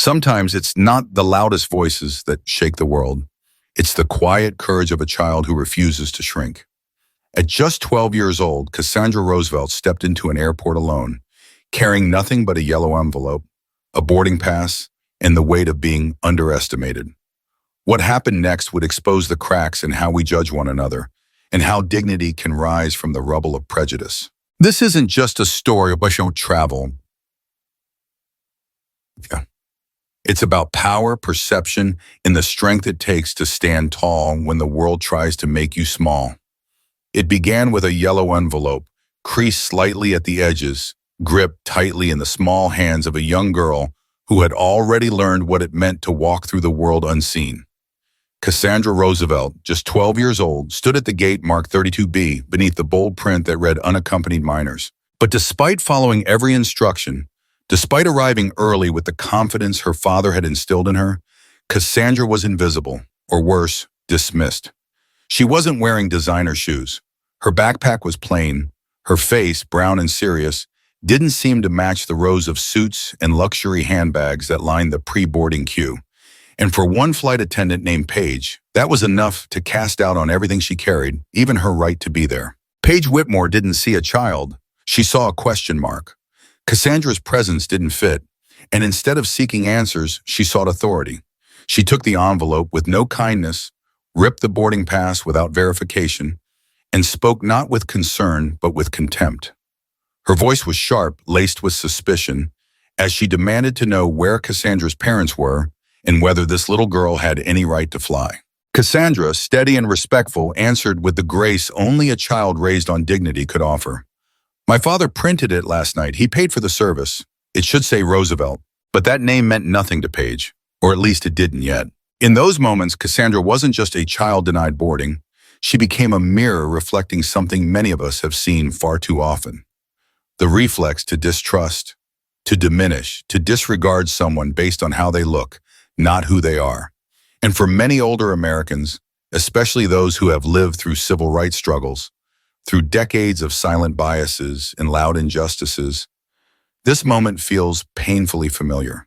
Sometimes it's not the loudest voices that shake the world. It's the quiet courage of a child who refuses to shrink. At just 12 years old, Cassandra Roosevelt stepped into an airport alone, carrying nothing but a yellow envelope, a boarding pass, and the weight of being underestimated. What happened next would expose the cracks in how we judge one another and how dignity can rise from the rubble of prejudice. This isn't just a story about travel. It's about power, perception, and the strength it takes to stand tall when the world tries to make you small. It began with a yellow envelope, creased slightly at the edges, gripped tightly in the small hands of a young girl who had already learned what it meant to walk through the world unseen. Cassandra Roosevelt, just 12 years old, stood at the gate marked 32B beneath the bold print that read unaccompanied minors. But despite following every instruction, despite arriving early with the confidence her father had instilled in her, Cassandra was invisible, or worse, dismissed. She wasn't wearing designer shoes. Her backpack was plain. Her face, brown and serious, didn't seem to match the rows of suits and luxury handbags that lined the pre-boarding queue. And for one flight attendant named Paige, that was enough to cast doubt on everything she carried, even her right to be there. Paige Whitmore didn't see a child. She saw a question mark. Cassandra's presence didn't fit, and instead of seeking answers, she sought authority. She took the envelope with no kindness, ripped the boarding pass without verification, and spoke not with concern, but with contempt. Her voice was sharp, laced with suspicion, as she demanded to know where Cassandra's parents were and whether this little girl had any right to fly. Cassandra, steady and respectful, answered with the grace only a child raised on dignity could offer. "My father printed it last night. He paid for the service. It should say Roosevelt." But that name meant nothing to Paige, or at least it didn't yet. In those moments, Cassandra wasn't just a child denied boarding. She became a mirror reflecting something many of us have seen far too often. The reflex to distrust, to diminish, to disregard someone based on how they look, not who they are. And for many older Americans, especially those who have lived through civil rights struggles, through decades of silent biases and loud injustices, this moment feels painfully familiar.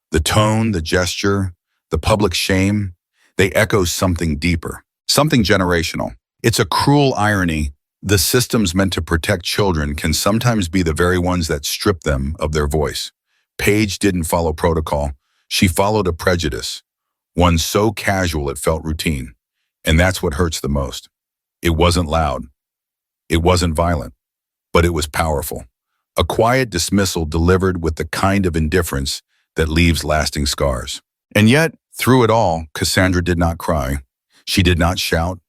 The tone, the gesture, the public shame, they echo something deeper, something generational. It's a cruel irony. The systems meant to protect children can sometimes be the very ones that strip them of their voice. Paige didn't follow protocol. She followed a prejudice, one so casual it felt routine. And that's what hurts the most. It wasn't loud. It wasn't violent, but it was powerful. A quiet dismissal delivered with the kind of indifference that leaves lasting scars. And yet, through it all, Cassandra did not cry. She did not shout.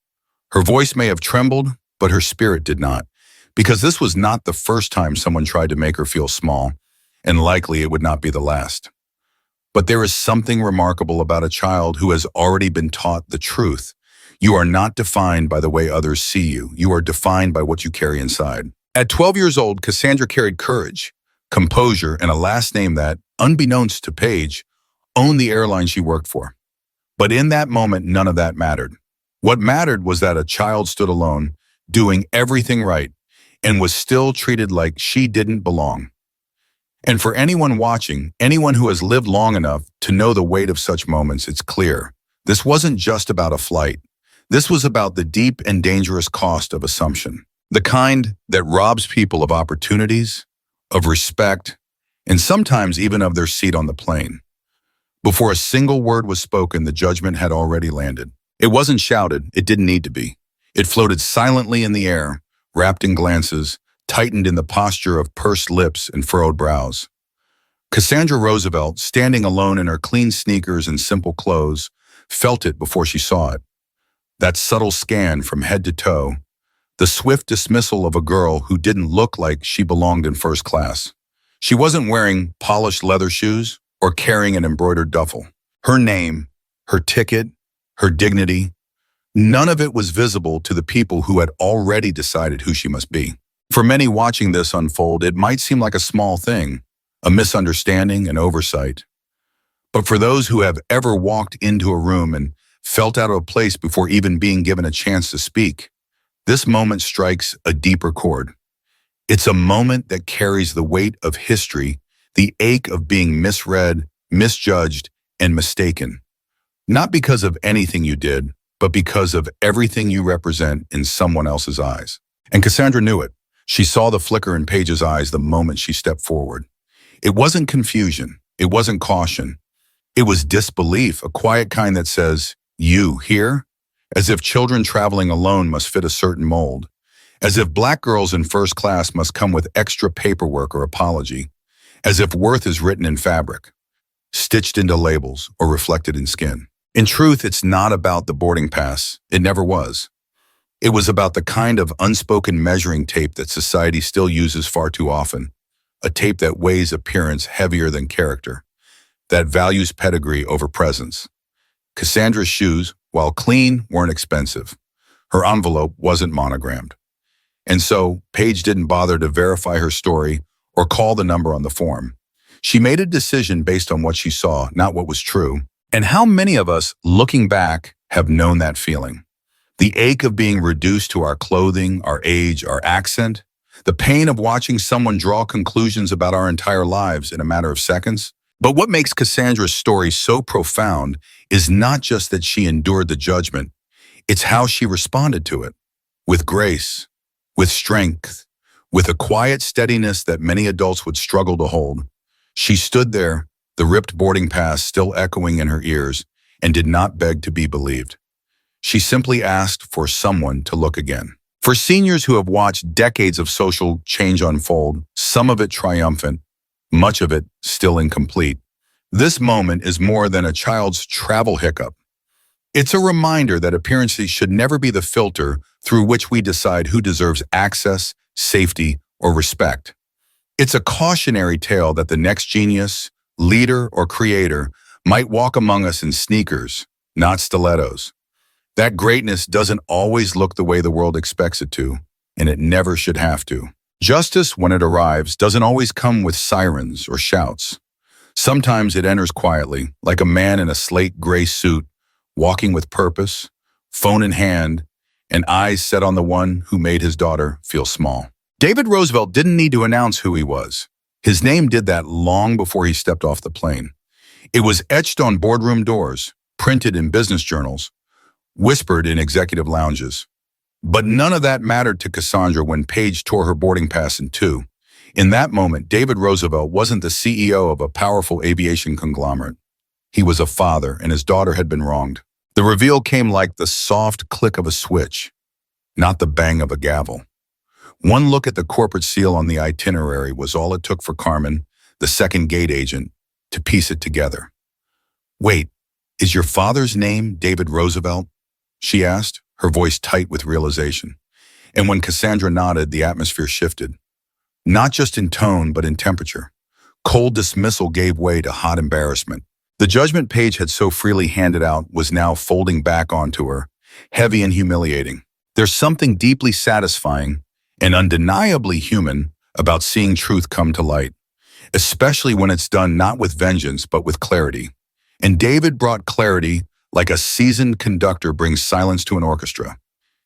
Her voice may have trembled, but her spirit did not, because this was not the first time someone tried to make her feel small, and likely it would not be the last. But there is something remarkable about a child who has already been taught the truth. You are not defined by the way others see you. You are defined by what you carry inside. At 12 years old, Cassandra carried courage, composure, and a last name that, unbeknownst to Paige, owned the airline she worked for. But in that moment, none of that mattered. What mattered was that a child stood alone, doing everything right, and was still treated like she didn't belong. And for anyone watching, anyone who has lived long enough to know the weight of such moments, it's clear. This wasn't just about a flight. This was about the deep and dangerous cost of assumption, the kind that robs people of opportunities, of respect, and sometimes even of their seat on the plane. Before a single word was spoken, the judgment had already landed. It wasn't shouted. It didn't need to be. It floated silently in the air, wrapped in glances, tightened in the posture of pursed lips and furrowed brows. Cassandra Roosevelt, standing alone in her clean sneakers and simple clothes, felt it before she saw it. That subtle scan from head to toe, the swift dismissal of a girl who didn't look like she belonged in first class. She wasn't wearing polished leather shoes or carrying an embroidered duffel. Her name, her ticket, her dignity, none of it was visible to the people who had already decided who she must be. For many watching this unfold, it might seem like a small thing, a misunderstanding, an oversight. But for those who have ever walked into a room and felt out of place before even being given a chance to speak, this moment strikes a deeper chord. It's a moment that carries the weight of history, the ache of being misread, misjudged, and mistaken. Not because of anything you did, but because of everything you represent in someone else's eyes. And Cassandra knew it. She saw the flicker in Paige's eyes the moment she stepped forward. It wasn't confusion. It wasn't caution. It was disbelief, a quiet kind that says, "You here?" As if children traveling alone must fit a certain mold. As if black girls in first class must come with extra paperwork or apology. As if worth is written in fabric, stitched into labels, or reflected in skin. In truth, it's not about the boarding pass. It never was. It was about the kind of unspoken measuring tape that society still uses far too often. A tape that weighs appearance heavier than character, that values pedigree over presence. Cassandra's shoes, while clean, weren't expensive. Her envelope wasn't monogrammed. And so, Paige didn't bother to verify her story or call the number on the form. She made a decision based on what she saw, not what was true. And how many of us, looking back, have known that feeling? The ache of being reduced to our clothing, our age, our accent. The pain of watching someone draw conclusions about our entire lives in a matter of seconds. But what makes Cassandra's story so profound is not just that she endured the judgment, it's how she responded to it. With grace, with strength, with a quiet steadiness that many adults would struggle to hold. She stood there, the ripped boarding pass still echoing in her ears, and did not beg to be believed. She simply asked for someone to look again. For seniors who have watched decades of social change unfold, some of it triumphant, much of it still incomplete, this moment is more than a child's travel hiccup. It's a reminder that appearances should never be the filter through which we decide who deserves access, safety, or respect. It's a cautionary tale that the next genius, leader, or creator might walk among us in sneakers, not stilettos. That greatness doesn't always look the way the world expects it to, and it never should have to. Justice, when it arrives, doesn't always come with sirens or shouts. Sometimes it enters quietly, like a man in a slate gray suit, walking with purpose, phone in hand, and eyes set on the one who made his daughter feel small. David Roosevelt didn't need to announce who he was. His name did that long before he stepped off the plane. It was etched on boardroom doors, printed in business journals, whispered in executive lounges. But none of that mattered to Cassandra when Paige tore her boarding pass in two. In that moment, David Roosevelt wasn't the CEO of a powerful aviation conglomerate. He was a father, and his daughter had been wronged. The reveal came like the soft click of a switch, not the bang of a gavel. One look at the corporate seal on the itinerary was all it took for Carmen, the second gate agent, to piece it together. "Wait, is your father's name David Roosevelt?" she asked, her voice tight with realization. And when Cassandra nodded, the atmosphere shifted. Not just in tone, but in temperature. Cold dismissal gave way to hot embarrassment. The judgment Paige had so freely handed out was now folding back onto her, heavy and humiliating. There's something deeply satisfying and undeniably human about seeing truth come to light, especially when it's done not with vengeance, but with clarity. And David brought clarity like a seasoned conductor brings silence to an orchestra.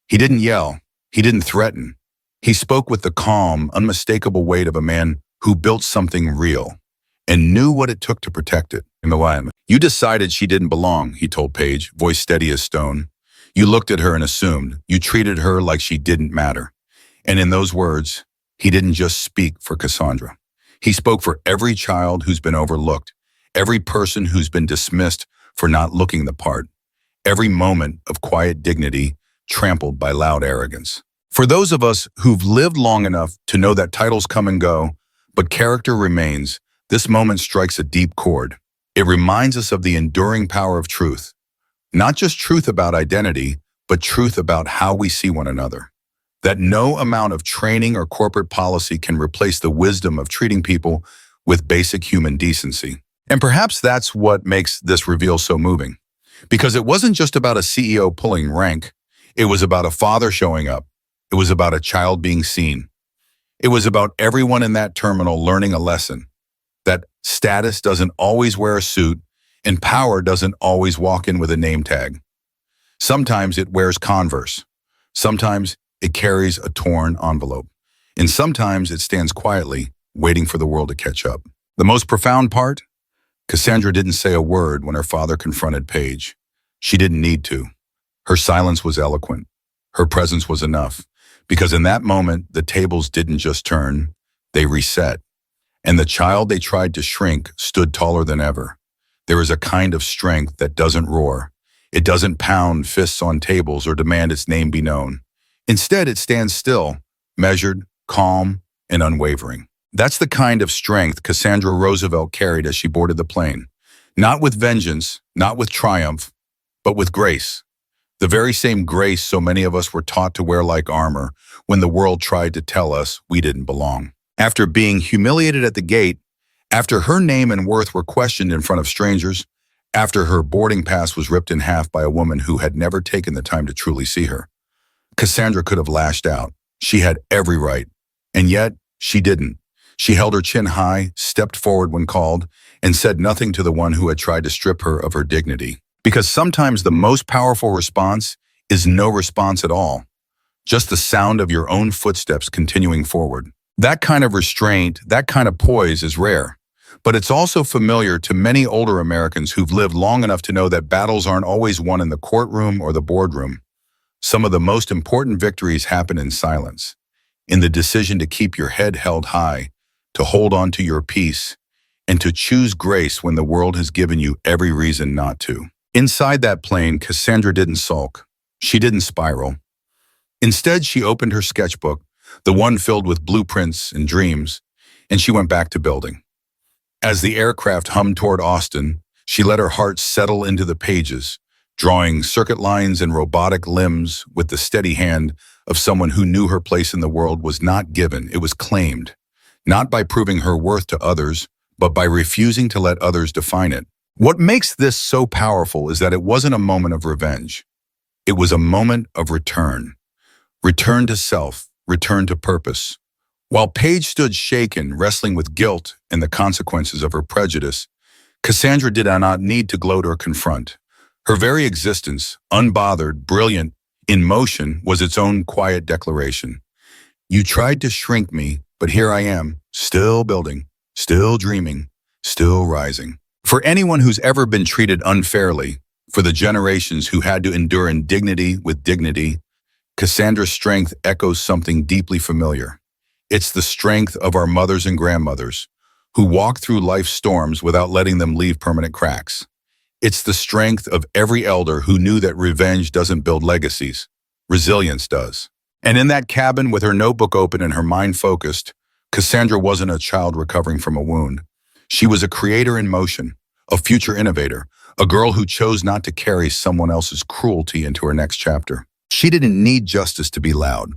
He didn't yell. He didn't threaten. He spoke with the calm, unmistakable weight of a man who built something real and knew what it took to protect it. "You decided she didn't belong," he told Paige, voice steady as stone. "You looked at her and assumed. You treated her like she didn't matter." And in those words, he didn't just speak for Cassandra. He spoke for every child who's been overlooked, every person who's been dismissed for not looking the part, every moment of quiet dignity trampled by loud arrogance. For those of us who've lived long enough to know that titles come and go, but character remains, this moment strikes a deep chord. It reminds us of the enduring power of truth. Not just truth about identity, but truth about how we see one another. That no amount of training or corporate policy can replace the wisdom of treating people with basic human decency. And perhaps that's what makes this reveal so moving. Because it wasn't just about a CEO pulling rank. It was about a father showing up. It was about a child being seen. It was about everyone in that terminal learning a lesson. That status doesn't always wear a suit, and power doesn't always walk in with a name tag. Sometimes it wears Converse. Sometimes it carries a torn envelope. And sometimes it stands quietly, waiting for the world to catch up. The most profound part? Cassandra didn't say a word when her father confronted Paige. She didn't need to. Her silence was eloquent. Her presence was enough. Because in that moment, the tables didn't just turn, they reset. And the child they tried to shrink stood taller than ever. There is a kind of strength that doesn't roar. It doesn't pound fists on tables or demand its name be known. Instead, it stands still, measured, calm, and unwavering. That's the kind of strength Cassandra Roosevelt carried as she boarded the plane. Not with vengeance, not with triumph, but with grace. The very same grace so many of us were taught to wear like armor when the world tried to tell us we didn't belong. After being humiliated at the gate, after her name and worth were questioned in front of strangers, after her boarding pass was ripped in half by a woman who had never taken the time to truly see her, Cassandra could have lashed out. She had every right. And yet, she didn't. She held her chin high, stepped forward when called, and said nothing to the one who had tried to strip her of her dignity. Because sometimes the most powerful response is no response at all. Just the sound of your own footsteps continuing forward. That kind of restraint, that kind of poise is rare. But it's also familiar to many older Americans who've lived long enough to know that battles aren't always won in the courtroom or the boardroom. Some of the most important victories happen in silence, in the decision to keep your head held high, to hold on to your peace, and to choose grace when the world has given you every reason not to. Inside that plane, Cassandra didn't sulk. She didn't spiral. Instead, she opened her sketchbook, the one filled with blueprints and dreams, and she went back to building. As the aircraft hummed toward Austin, she let her heart settle into the pages, drawing circuit lines and robotic limbs with the steady hand of someone who knew her place in the world was not given, it was claimed, not by proving her worth to others, but by refusing to let others define it. What makes this so powerful is that it wasn't a moment of revenge. It was a moment of return. Return to self, return to purpose. While Paige stood shaken, wrestling with guilt and the consequences of her prejudice, Cassandra did not need to gloat or confront. Her very existence, unbothered, brilliant, in motion, was its own quiet declaration. You tried to shrink me, but here I am, still building, still dreaming, still rising. For anyone who's ever been treated unfairly, for the generations who had to endure indignity with dignity, Cassandra's strength echoes something deeply familiar. It's the strength of our mothers and grandmothers, who walked through life's storms without letting them leave permanent cracks. It's the strength of every elder who knew that revenge doesn't build legacies, resilience does. And in that cabin with her notebook open and her mind focused, Cassandra wasn't a child recovering from a wound. She was a creator in motion, a future innovator, a girl who chose not to carry someone else's cruelty into her next chapter. She didn't need justice to be loud.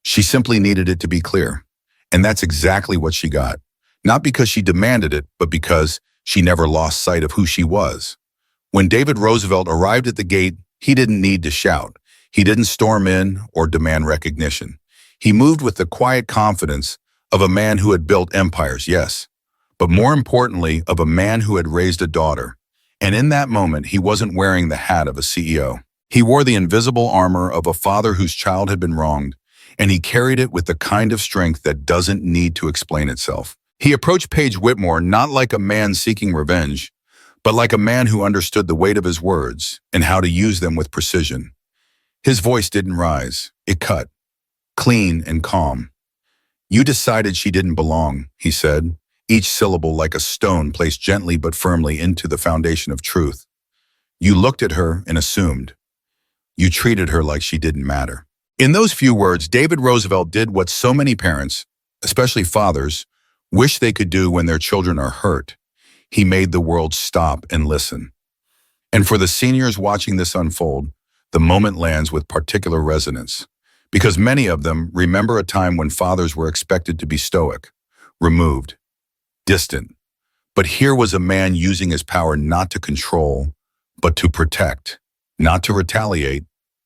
She simply needed it to be clear. And that's exactly what she got. Not because she demanded it, but because she never lost sight of who she was. When David Roosevelt arrived at the gate, he didn't need to shout. He didn't storm in or demand recognition. He moved with the quiet confidence of a man who had built empires, yes, but more importantly, of a man who had raised a daughter. And in that moment, he wasn't wearing the hat of a CEO. He wore the invisible armor of a father whose child had been wronged, and he carried it with the kind of strength that doesn't need to explain itself. He approached Paige Whitmore not like a man seeking revenge, but like a man who understood the weight of his words and how to use them with precision. His voice didn't rise, it cut, clean and calm. You decided she didn't belong, he said, each syllable like a stone placed gently but firmly into the foundation of truth. You looked at her and assumed. You treated her like she didn't matter. In those few words, David Roosevelt did what so many parents, especially fathers, wish they could do when their children are hurt. He made the world stop and listen. And for the seniors watching this unfold, the moment lands with particular resonance, because many of them remember a time when fathers were expected to be stoic, removed, distant. But here was a man using his power not to control, but to protect, not to retaliate,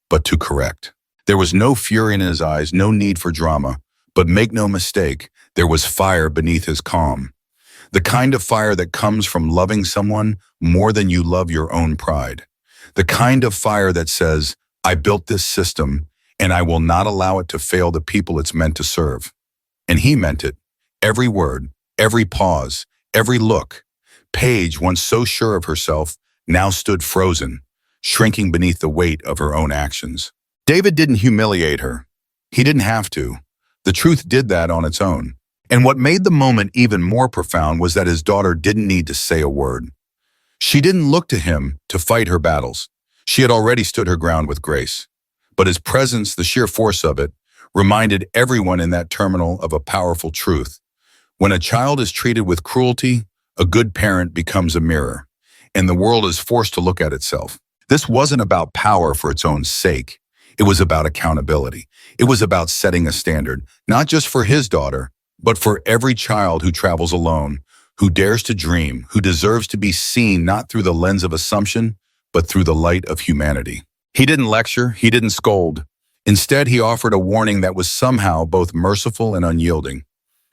but to correct. There was no fury in his eyes, no need for drama, but make no mistake, there was fire beneath his calm. The kind of fire that comes from loving someone more than you love your own pride. The kind of fire that says, I built this system and I will not allow it to fail the people it's meant to serve. And he meant it. Every word, every pause, every look. Paige, once so sure of herself, now stood frozen, shrinking beneath the weight of her own actions. David didn't humiliate her. He didn't have to. The truth did that on its own. And what made the moment even more profound was that his daughter didn't need to say a word. She didn't look to him to fight her battles. She had already stood her ground with grace. But his presence, the sheer force of it, reminded everyone in that terminal of a powerful truth. When a child is treated with cruelty, a good parent becomes a mirror, and the world is forced to look at itself. This wasn't about power for its own sake. It was about accountability. It was about setting a standard, not just for his daughter, but for every child who travels alone, who dares to dream, who deserves to be seen not through the lens of assumption, but through the light of humanity. He didn't lecture, he didn't scold. Instead, he offered a warning that was somehow both merciful and unyielding.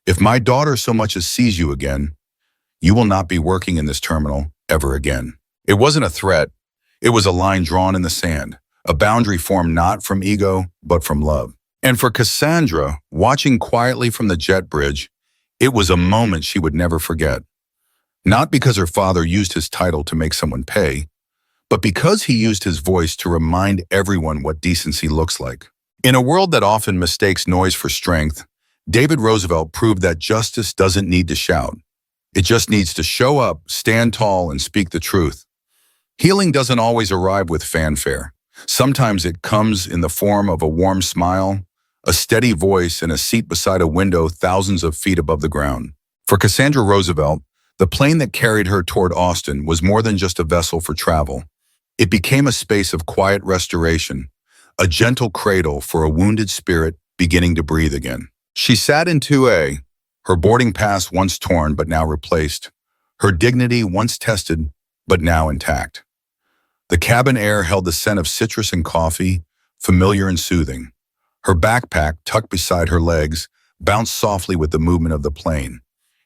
If my daughter so much as sees you again, you will not be working in this terminal ever again. It wasn't a threat. It was a line drawn in the sand, a boundary formed not from ego, but from love. And for Cassandra, watching quietly from the jet bridge, it was a moment she would never forget. Not because her father used his title to make someone pay, but because he used his voice to remind everyone what decency looks like. In a world that often mistakes noise for strength, David Roosevelt proved that justice doesn't need to shout. It just needs to show up, stand tall, and speak the truth. Healing doesn't always arrive with fanfare. Sometimes it comes in the form of a warm smile, a steady voice, and a seat beside a window thousands of feet above the ground. For Cassandra Roosevelt, the plane that carried her toward Austin was more than just a vessel for travel. It became a space of quiet restoration, a gentle cradle for a wounded spirit beginning to breathe again. She sat in 2A, her boarding pass once torn but now replaced, her dignity once tested but now intact. The cabin air held the scent of citrus and coffee, familiar and soothing. Her backpack, tucked beside her legs, bounced softly with the movement of the plane,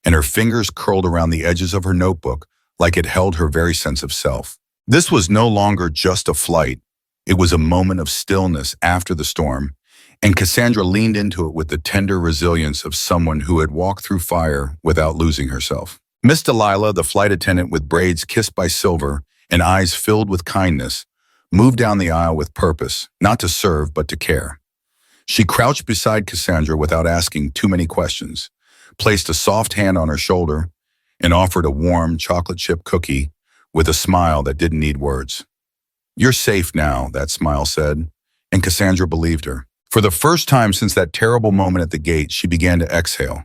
and her fingers curled around the edges of her notebook like it held her very sense of self. This was no longer just a flight. It was a moment of stillness after the storm, and Cassandra leaned into it with the tender resilience of someone who had walked through fire without losing herself. Miss Delilah, the flight attendant with braids kissed by silver and eyes filled with kindness, moved down the aisle with purpose, not to serve but to care. She crouched beside Cassandra without asking too many questions, placed a soft hand on her shoulder, and offered a warm chocolate chip cookie with a smile that didn't need words. "You're safe now," that smile said, and Cassandra believed her. For the first time since that terrible moment at the gate, she began to exhale,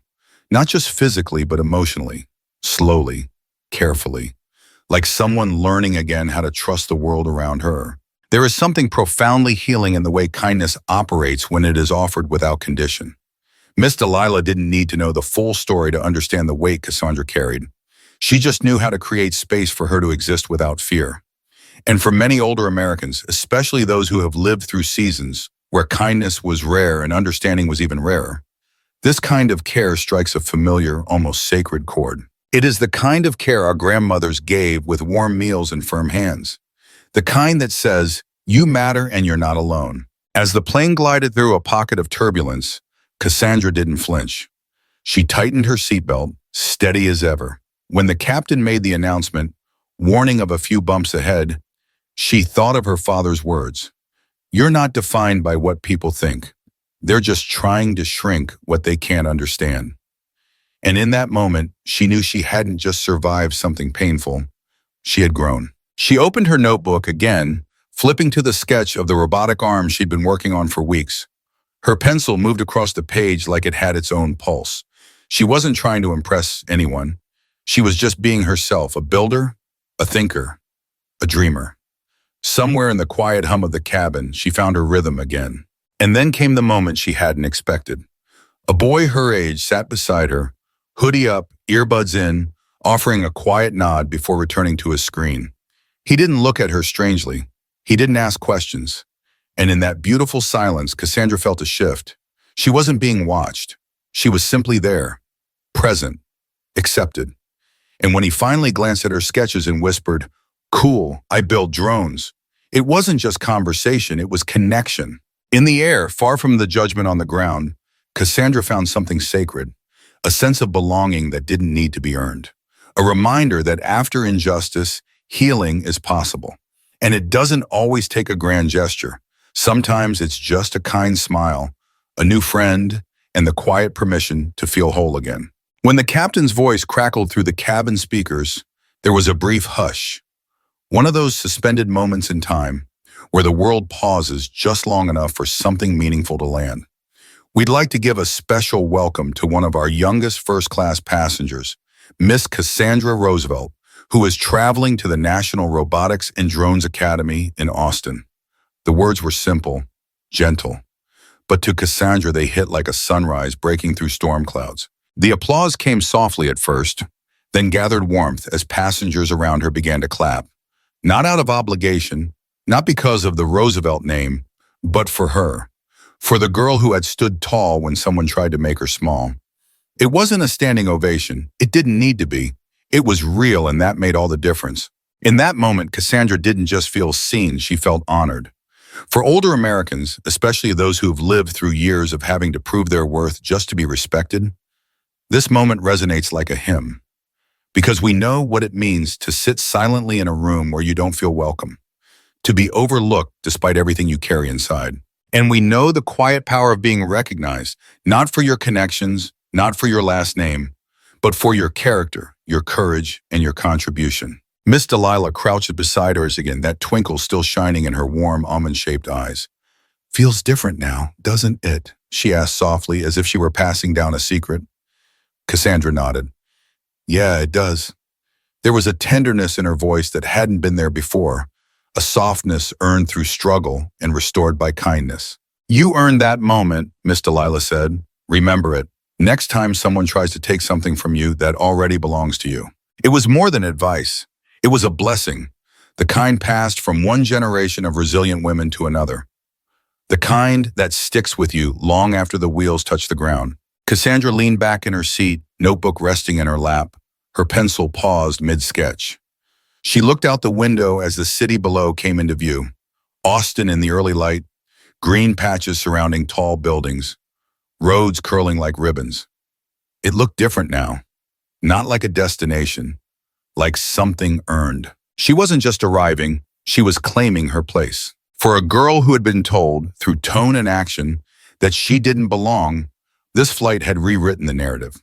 not just physically but emotionally, slowly, carefully, like someone learning again how to trust the world around her. There is something profoundly healing in the way kindness operates when it is offered without condition. Miss Delilah didn't need to know the full story to understand the weight Cassandra carried. She just knew how to create space for her to exist without fear. And for many older Americans, especially those who have lived through seasons where kindness was rare and understanding was even rarer, this kind of care strikes a familiar, almost sacred chord. It is the kind of care our grandmothers gave with warm meals and firm hands. The kind that says, "You matter and you're not alone." As the plane glided through a pocket of turbulence, Cassandra didn't flinch. She tightened her seatbelt, steady as ever. When the captain made the announcement, warning of a few bumps ahead, she thought of her father's words. "You're not defined by what people think. They're just trying to shrink what they can't understand." And in that moment, she knew she hadn't just survived something painful. She had grown. She opened her notebook again, flipping to the sketch of the robotic arm she'd been working on for weeks. Her pencil moved across the page like it had its own pulse. She wasn't trying to impress anyone. She was just being herself, a builder, a thinker, a dreamer. Somewhere in the quiet hum of the cabin, she found her rhythm again. And then came the moment she hadn't expected. A boy her age sat beside her, hoodie up, earbuds in, offering a quiet nod before returning to his screen. He didn't look at her strangely. He didn't ask questions. And in that beautiful silence, Cassandra felt a shift. She wasn't being watched. She was simply there, present, accepted. And when he finally glanced at her sketches and whispered, "Cool, I build drones," it wasn't just conversation, it was connection. In the air, far from the judgment on the ground, Cassandra found something sacred, a sense of belonging that didn't need to be earned. A reminder that after injustice, healing is possible. And it doesn't always take a grand gesture. Sometimes it's just a kind smile, a new friend, and the quiet permission to feel whole again. When the captain's voice crackled through the cabin speakers, there was a brief hush. One of those suspended moments in time where the world pauses just long enough for something meaningful to land. We'd like to give a special welcome to one of our youngest first-class passengers, Miss Cassandra Roosevelt, who is traveling to the National Robotics and Drones Academy in Austin. The words were simple, gentle, but to Cassandra they hit like a sunrise breaking through storm clouds. The applause came softly at first, then gathered warmth as passengers around her began to clap. Not out of obligation, not because of the Roosevelt name, but for her. For the girl who had stood tall when someone tried to make her small. It wasn't a standing ovation. It didn't need to be. It was real, and that made all the difference. In that moment, Cassandra didn't just feel seen, she felt honored. For older Americans, especially those who've lived through years of having to prove their worth just to be respected, this moment resonates like a hymn. Because we know what it means to sit silently in a room where you don't feel welcome, to be overlooked despite everything you carry inside. And we know the quiet power of being recognized, not for your connections, not for your last name, but for your character, your courage, and your contribution. Miss Delilah crouched beside hers again, that twinkle still shining in her warm, almond-shaped eyes. "Feels different now, doesn't it?" she asked softly, as if she were passing down a secret. Cassandra nodded. "Yeah, it does." There was a tenderness in her voice that hadn't been there before, a softness earned through struggle and restored by kindness. "You earned that moment," Miss Delilah said. "Remember it. Next time someone tries to take something from you that already belongs to you." It was more than advice. It was a blessing, the kind passed from one generation of resilient women to another, the kind that sticks with you long after the wheels touch the ground. Cassandra leaned back in her seat, notebook resting in her lap, her pencil paused mid-sketch. She looked out the window as the city below came into view. Austin in the early light, green patches surrounding tall buildings, roads curling like ribbons. It looked different now, not like a destination, like something earned. She wasn't just arriving, she was claiming her place. For a girl who had been told, through tone and action, that she didn't belong, this flight had rewritten the narrative.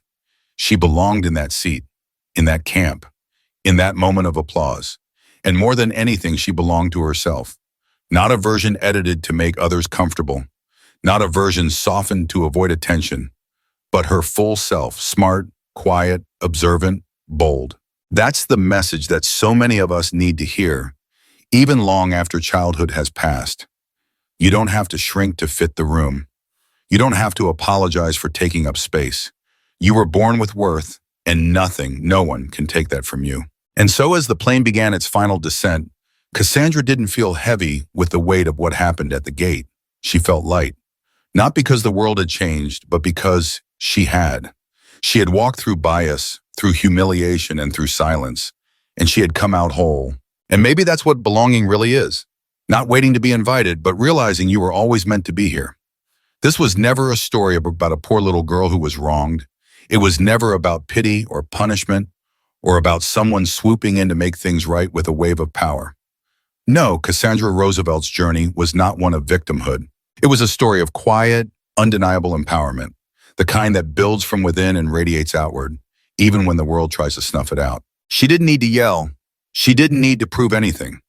She belonged in that seat, in that camp, in that moment of applause. And more than anything, she belonged to herself. Not a version edited to make others comfortable, not a version softened to avoid attention, but her full self, smart, quiet, observant, bold. That's the message that so many of us need to hear, even long after childhood has passed. You don't have to shrink to fit the room. You don't have to apologize for taking up space. You were born with worth, and nothing, no one can take that from you. And so as the plane began its final descent, Cassandra didn't feel heavy with the weight of what happened at the gate. She felt light, not because the world had changed, but because she had. She had walked through bias, through humiliation, and through silence, and she had come out whole. And maybe that's what belonging really is. Not waiting to be invited, but realizing you were always meant to be here. This was never a story about a poor little girl who was wronged. It was never about pity or punishment, or about someone swooping in to make things right with a wave of power. No, Cassandra Roosevelt's journey was not one of victimhood. It was a story of quiet, undeniable empowerment, the kind that builds from within and radiates outward, even when the world tries to snuff it out. She didn't need to yell. She didn't need to prove anything.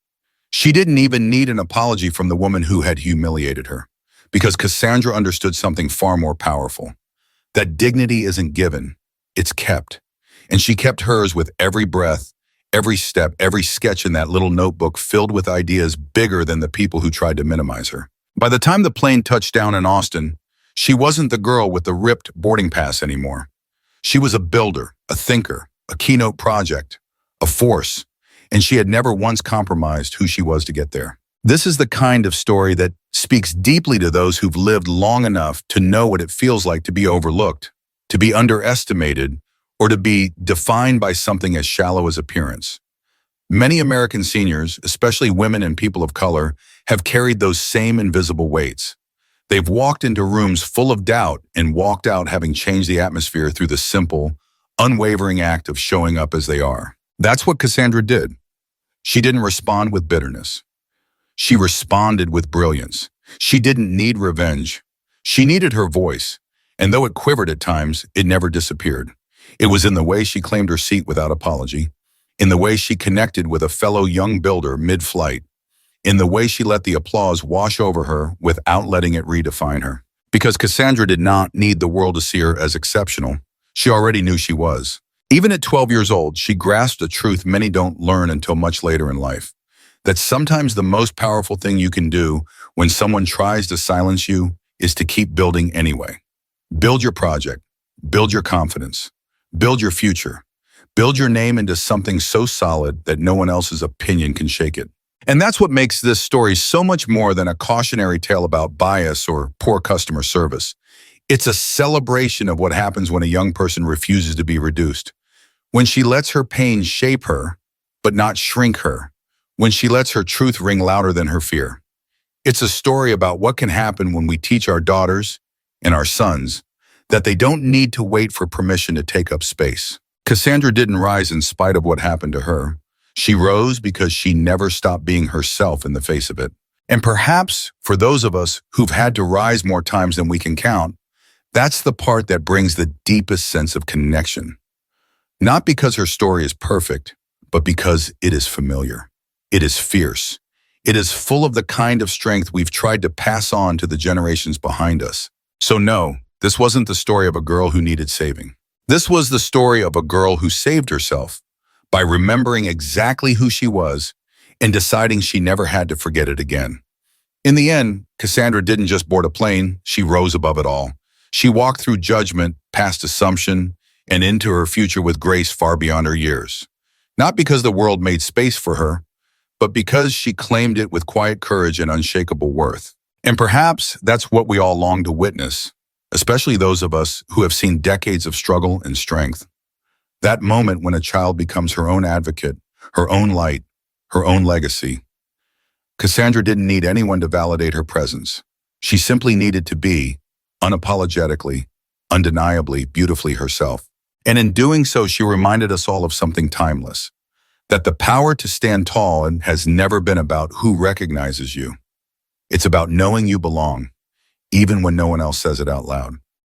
She didn't even need an apology from the woman who had humiliated her, because Cassandra understood something far more powerful. That dignity isn't given, it's kept. And she kept hers with every breath, every step, every sketch in that little notebook filled with ideas bigger than the people who tried to minimize her. By the time the plane touched down in Austin, she wasn't the girl with the ripped boarding pass anymore. She was a builder, a thinker, a keynote project, a force, and she had never once compromised who she was to get there. This is the kind of story that speaks deeply to those who've lived long enough to know what it feels like to be overlooked, to be underestimated, or to be defined by something as shallow as appearance. Many American seniors, especially women and people of color, have carried those same invisible weights. They've walked into rooms full of doubt and walked out having changed the atmosphere through the simple, unwavering act of showing up as they are. That's what Cassandra did. She didn't respond with bitterness. She responded with brilliance. She didn't need revenge. She needed her voice, and though it quivered at times, it never disappeared. It was in the way she claimed her seat without apology, in the way she connected with a fellow young builder mid-flight, in the way she let the applause wash over her without letting it redefine her. Because Cassandra did not need the world to see her as exceptional. She already knew she was. Even at 12 years old, she grasped a truth many don't learn until much later in life. That sometimes the most powerful thing you can do when someone tries to silence you is to keep building anyway. Build your project, build your confidence, build your future, build your name into something so solid that no one else's opinion can shake it. And that's what makes this story so much more than a cautionary tale about bias or poor customer service. It's a celebration of what happens when a young person refuses to be reduced. When she lets her pain shape her, but not shrink her. When she lets her truth ring louder than her fear. It's a story about what can happen when we teach our daughters and our sons that they don't need to wait for permission to take up space. Cassandra didn't rise in spite of what happened to her. She rose because she never stopped being herself in the face of it. And perhaps for those of us who've had to rise more times than we can count, that's the part that brings the deepest sense of connection. Not because her story is perfect, but because it is familiar. It is fierce. It is full of the kind of strength we've tried to pass on to the generations behind us. So no, this wasn't the story of a girl who needed saving. This was the story of a girl who saved herself by remembering exactly who she was and deciding she never had to forget it again. In the end, Cassandra didn't just board a plane, she rose above it all. She walked through judgment, past assumption, and into her future with grace far beyond her years. Not because the world made space for her, but because she claimed it with quiet courage and unshakable worth. And perhaps that's what we all long to witness, especially those of us who have seen decades of struggle and strength. That moment when a child becomes her own advocate, her own light, her own legacy. Cassandra didn't need anyone to validate her presence. She simply needed to be, unapologetically, undeniably, beautifully herself. And in doing so, she reminded us all of something timeless. That the power to stand tall and has never been about who recognizes you. It's about knowing you belong, even when no one else says it out loud.